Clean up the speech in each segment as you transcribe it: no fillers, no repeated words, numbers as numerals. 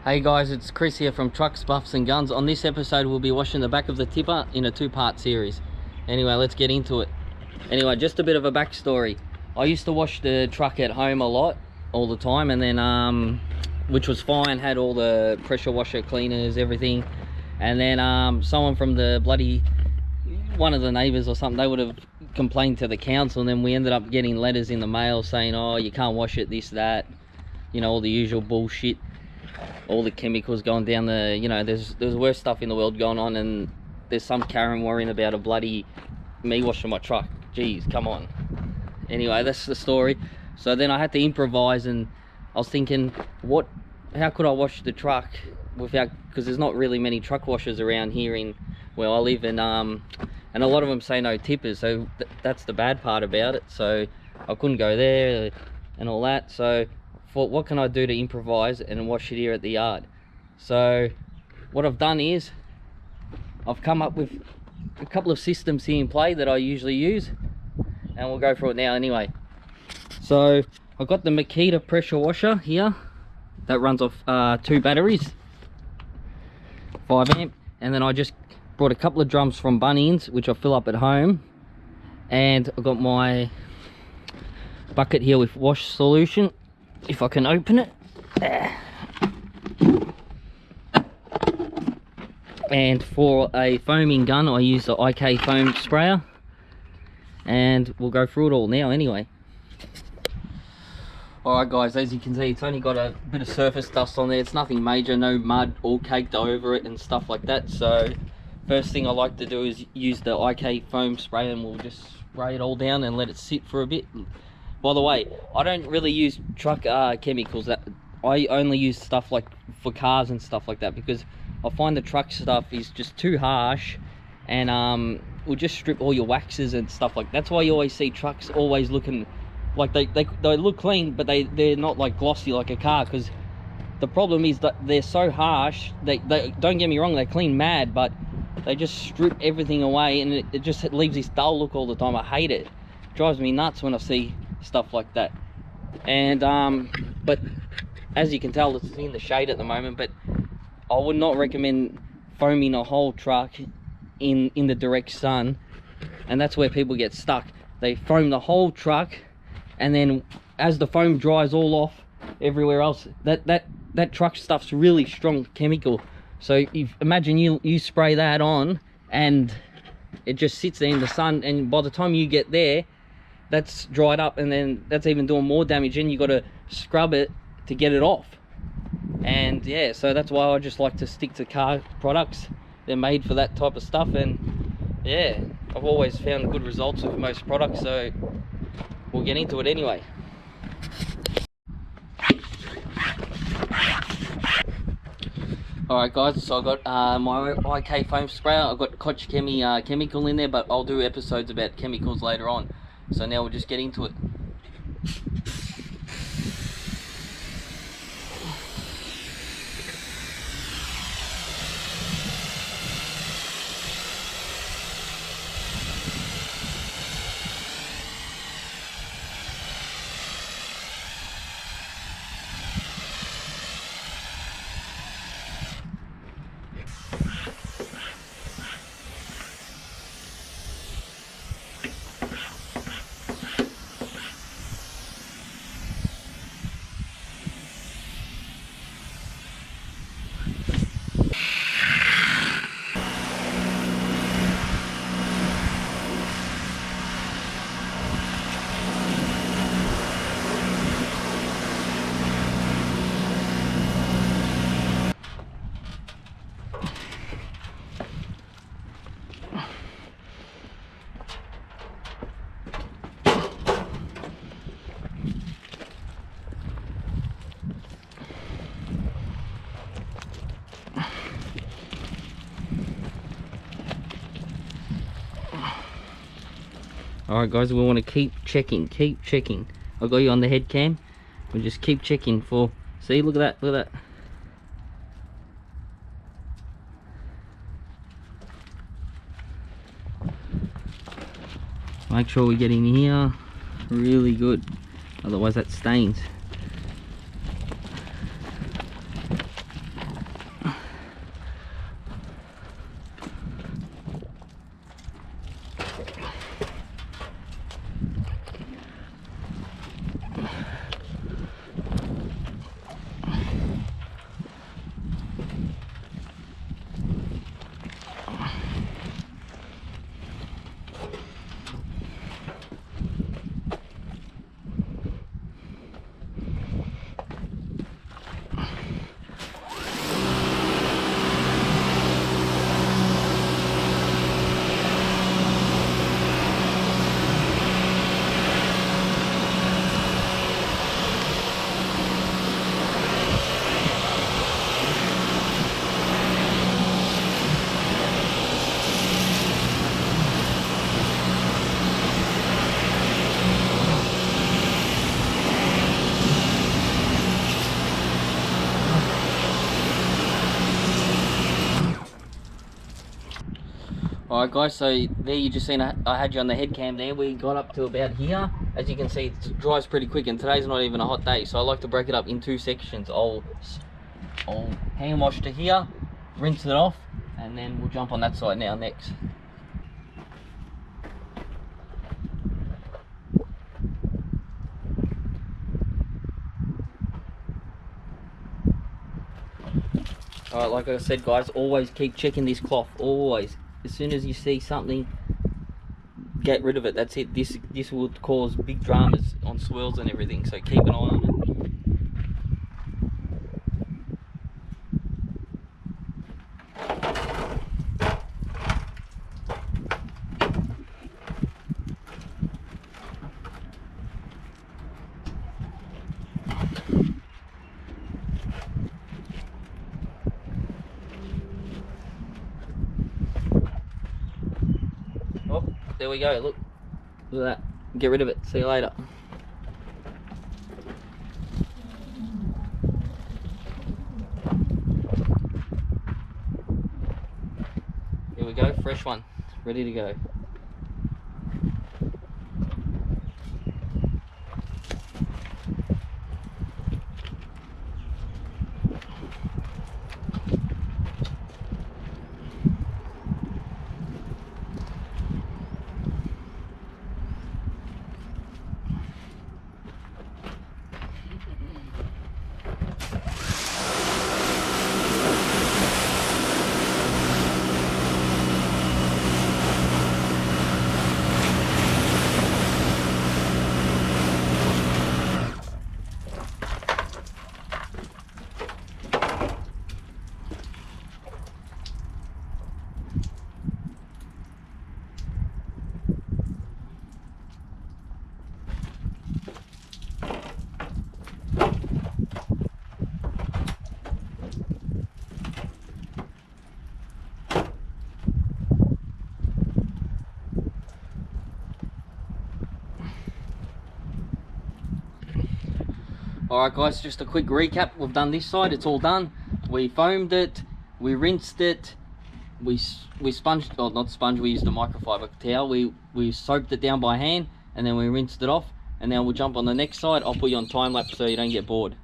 Hey guys, it's Chris here from Trucks, Buffs and Guns. On this episode we'll be washing the back of the tipper in a two-part series. Anyway, let's get into it. Anyway, just a bit of a backstory. I used to wash the truck at home a lot, all the time, and then which was fine, had all the pressure washer cleaners, everything. And then someone from the one of the neighbors or something, they would have complained to the council, and then we ended up getting letters in the mail saying, oh, you can't wash it, this, that, you know, all the usual bullshit. All the chemicals going down the, you know, there's worse stuff in the world going on, and there's some Karen worrying about a bloody me washing my truck. Jeez, come on. Anyway, that's the story. So then I had to improvise, and I was thinking, how could I wash the truck without, because there's not really many truck washers around here in where I live, and a lot of them say no tippers, so that's the bad part about it. So I couldn't go there and all that, so what can I do to improvise and wash it here at the yard? So what I've done is I've come up with a couple of systems here in play that I usually use, and we'll go through it now anyway. So I've got the Makita pressure washer here that runs off 2 batteries, 5 amp, and then I just brought a couple of drums from Bunnings which I fill up at home, and I've got my bucket here with wash solution, if I can open it. And for a foaming gun I use the IK foam sprayer, and we'll go through it all now anyway. Alright guys, as you can see, it's only got a bit of surface dust on there. It's nothing major, no mud all caked over it and stuff like that. So first thing I like to do is use the IK foam spray, and we'll just spray it all down and let it sit for a bit. By the way, I don't really use truck chemicals. That I only use stuff like for cars and stuff like that, because I find the truck stuff is just too harsh, and will just strip all your waxes and stuff like that. That's why you always see trucks always looking like they look clean, but they're not like glossy like a car, because the problem is that they're so harsh. They don't get me wrong, they clean mad, but they just strip everything away, and it just leaves this dull look all the time. I hate it. It drives me nuts when I see stuff like that. And but as you can tell, it's in the shade at the moment, but I would not recommend foaming a whole truck in the direct sun, and that's where people get stuck. They foam the whole truck, and then as the foam dries all off everywhere else, that truck stuff's really strong chemical. So imagine you spray that on and it just sits there in the sun, and by the time you get there, that's dried up, and then that's even doing more damage, and you got to scrub it to get it off. And yeah, so that's why I just like to stick to car products. They're made for that type of stuff, and yeah, I've always found good results with most products, so we'll get into it anyway. Alright guys, so I got my IK foam sprayer. I've got Koch Chemi chemical in there, but I'll do episodes about chemicals later on. So now we'll just get into it. Alright guys, we want to keep checking. I've got you on the head cam. We just keep checking for, see, look at that. Make sure we get in here really good, otherwise that stains. Alright guys, so there you just seen I had you on the head cam there. We got up to about here. As you can see, it dries pretty quick, and today's not even a hot day, so I like to break it up in 2 sections. I'll hand wash to here, rinse it off, and then we'll jump on that side now next. Alright, like I said guys, always keep checking this cloth, always. As soon as you see something, get rid of it. That's it. This will cause big dramas on swirls and everything, so keep an eye on it. Oh, there we go. Look at that. Get rid of it. See you later. Here we go. Fresh one. Ready to go. Alright guys, just a quick recap. We've done this side, it's all done. We foamed it, we rinsed it, we sponged, oh not sponge, we used a microfiber towel. We soaped it down by hand, and then we rinsed it off, and then we'll jump on the next side. I'll put you on time lapse so you don't get bored.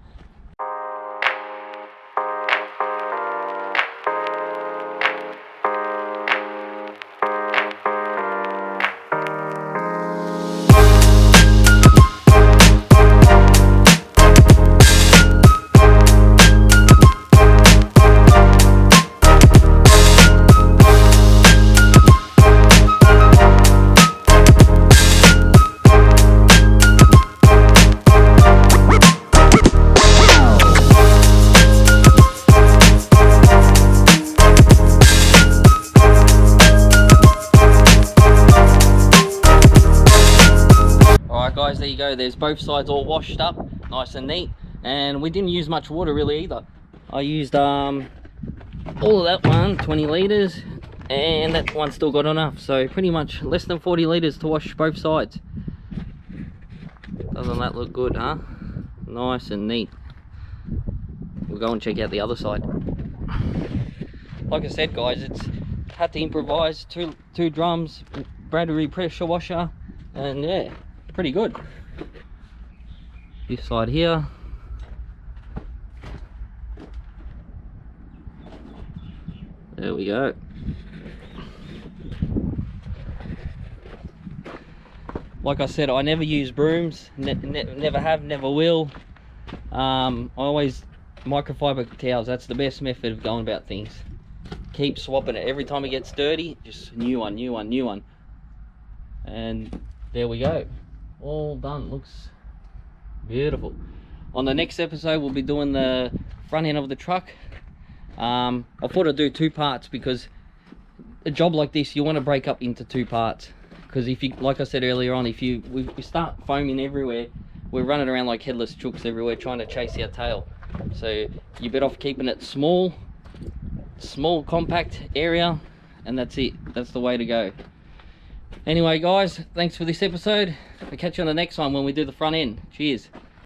Guys, there you go. There's both sides all washed up nice and neat, and we didn't use much water really either. I used all of that one, 20 liters, and that one still got enough, so pretty much less than 40 liters to wash both sides. Doesn't that look good, huh? Nice and neat. We'll go and check out the other side. Like I said guys, it's had to improvise. two drums, Bradbury pressure washer, and yeah, pretty good. This side here, there we go. Like I said, I never use brooms, never have, never will. I always microfiber towels. That's the best method of going about things. Keep swapping it every time it gets dirty, just new one, new one, new one, and there we go. All done. Looks beautiful. On the next episode we'll be doing the front end of the truck. I thought I'd do 2 parts because a job like this you want to break up into 2 parts, because if you, like I said earlier on, if we start foaming everywhere, we're running around like headless chooks everywhere trying to chase our tail. So you're better off keeping it small compact area, and that's it. That's the way to go. Anyway guys, thanks for this episode. I'll catch you on the next one when we do the front end. Cheers.